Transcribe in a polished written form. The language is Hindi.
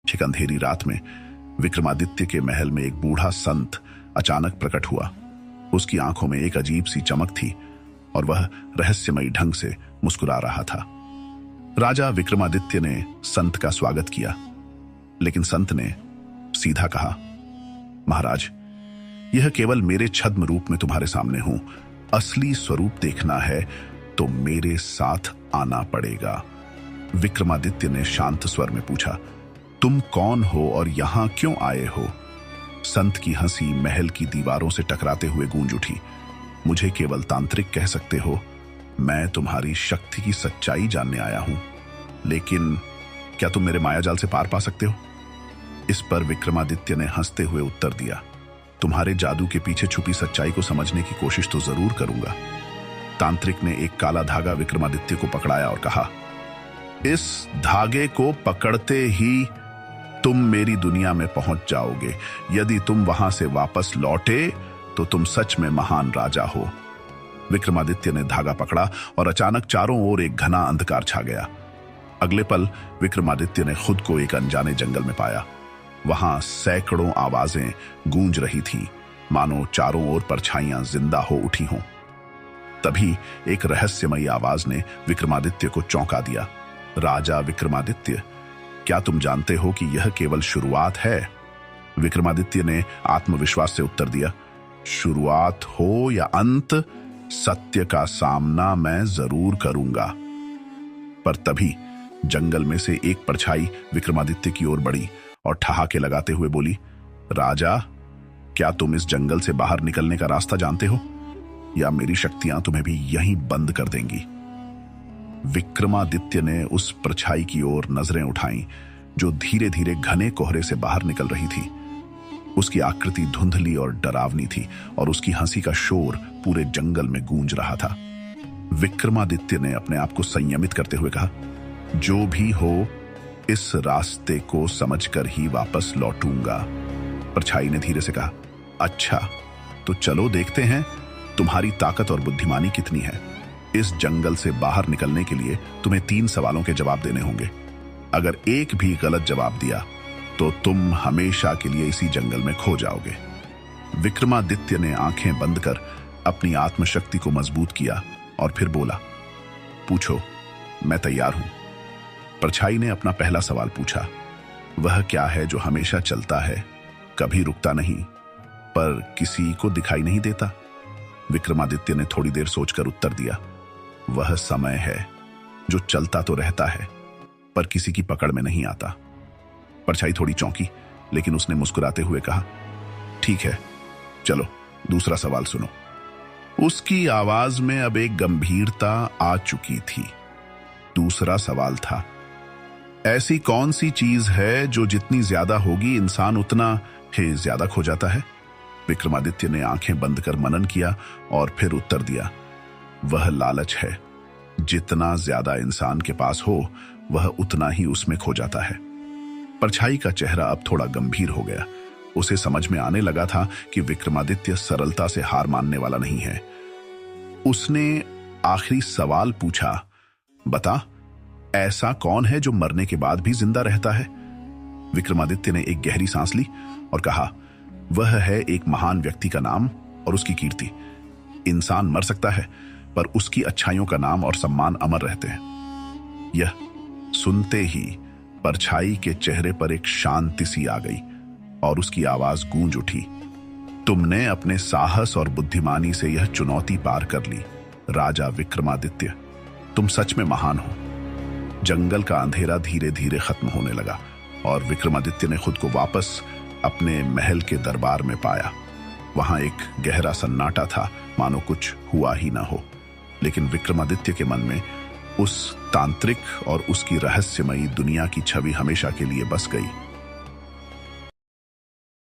एक अंधेरी रात में विक्रमादित्य के महल में एक बूढ़ा संत अचानक प्रकट हुआ। उसकी आंखों में एक अजीब सी चमक थी और वह रहस्यमयी ढंग से मुस्कुरा रहा था। राजा विक्रमादित्य ने संत का स्वागत किया, लेकिन संत ने सीधा कहा, महाराज, यह केवल मेरे छद्म रूप में तुम्हारे सामने हूं। असली स्वरूप देखना है तो मेरे साथ आना पड़ेगा। विक्रमादित्य ने शांत स्वर में पूछा, तुम कौन हो और यहां क्यों आए हो? संत की हंसी महल की दीवारों से टकराते हुए गूंज उठी। मुझे केवल तांत्रिक कह सकते हो। मैं तुम्हारी शक्ति की सच्चाई जानने आया हूं, लेकिन क्या तुम मेरे मायाजाल से पार पा सकते हो? इस पर विक्रमादित्य ने हंसते हुए उत्तर दिया, तुम्हारे जादू के पीछे छुपी सच्चाई को समझने की कोशिश तो जरूर करूंगा। तांत्रिक ने एक काला धागा विक्रमादित्य को पकड़ाया और कहा, इस धागे को पकड़ते ही तुम मेरी दुनिया में पहुंच जाओगे। यदि तुम वहां से वापस लौटे तो तुम सच में महान राजा हो। विक्रमादित्य ने धागा पकड़ा और अचानक चारों ओर एक घना अंधकार छा गया। अगले पल विक्रमादित्य ने खुद को एक अनजाने जंगल में पाया। वहां सैकड़ों आवाजें गूंज रही थीं, मानो चारों ओर परछाइयां जिंदा हो उठी हों। तभी एक रहस्यमयी आवाज ने विक्रमादित्य को चौंका दिया, राजा विक्रमादित्य, क्या तुम जानते हो कि यह केवल शुरुआत है? विक्रमादित्य ने आत्मविश्वास से उत्तर दिया, शुरुआत हो या अंत, सत्य का सामना मैं जरूर करूंगा। पर तभी जंगल में से एक परछाई विक्रमादित्य की ओर बढ़ी और ठहाके लगाते हुए बोली, राजा, क्या तुम इस जंगल से बाहर निकलने का रास्ता जानते हो, या मेरी शक्तियां तुम्हें भी यहीं बंद कर देंगी? विक्रमादित्य ने उस परछाई की ओर नजरें उठाईं, जो धीरे धीरे घने कोहरे से बाहर निकल रही थी। उसकी आकृति धुंधली और डरावनी थी और उसकी हंसी का शोर पूरे जंगल में गूंज रहा था। विक्रमादित्य ने अपने आप को संयमित करते हुए कहा, जो भी हो, इस रास्ते को समझकर ही वापस लौटूंगा। परछाई ने धीरे से कहा, अच्छा, तो चलो देखते हैं तुम्हारी ताकत और बुद्धिमानी कितनी है। इस जंगल से बाहर निकलने के लिए तुम्हें 3 सवालों के जवाब देने होंगे। अगर एक भी गलत जवाब दिया तो तुम हमेशा के लिए इसी जंगल में खो जाओगे। विक्रमादित्य ने आंखें बंद कर अपनी आत्मशक्ति को मजबूत किया और फिर बोला, पूछो, मैं तैयार हूं। परछाई ने अपना पहला सवाल पूछा, वह क्या है जो हमेशा चलता है, कभी रुकता नहीं, पर किसी को दिखाई नहीं देता? विक्रमादित्य ने थोड़ी देर सोचकर उत्तर दिया, वह समय है जो चलता तो रहता है पर किसी की पकड़ में नहीं आता। परछाई थोड़ी चौंकी, लेकिन उसने मुस्कुराते हुए कहा, ठीक है, चलो दूसरा सवाल सुनो। उसकी आवाज में अब एक गंभीरता आ चुकी थी। दूसरा सवाल था, ऐसी कौन सी चीज है जो जितनी ज्यादा होगी इंसान उतना ही ज्यादा खो जाता है? विक्रमादित्य ने आंखें बंद कर मनन किया और फिर उत्तर दिया, वह लालच है। जितना ज्यादा इंसान के पास हो, वह उतना ही उसमें खो जाता है। परछाई का चेहरा अब थोड़ा गंभीर हो गया। उसे समझ में आने लगा था कि विक्रमादित्य सरलता से हार मानने वाला नहीं है। उसने आखिरी सवाल पूछा, बता, ऐसा कौन है जो मरने के बाद भी जिंदा रहता है? विक्रमादित्य ने एक गहरी सांस ली और कहा, वह है एक महान व्यक्ति का नाम और उसकी कीर्ति। इंसान मर सकता है, पर उसकी अच्छाइयों का नाम और सम्मान अमर रहते हैं। यह सुनते ही परछाई के चेहरे पर एक शांति सी आ गई और उसकी आवाज गूंज उठी, तुमने अपने साहस और बुद्धिमानी से यह चुनौती पार कर ली। राजा विक्रमादित्य, तुम सच में महान हो। जंगल का अंधेरा धीरे धीरे खत्म होने लगा और विक्रमादित्य ने खुद को वापस अपने महल के दरबार में पाया। वहां एक गहरा सन्नाटा था, मानो कुछ हुआ ही ना हो। लेकिन विक्रमादित्य के मन में उस तांत्रिक और उसकी रहस्यमयी दुनिया की छवि हमेशा के लिए बस गई।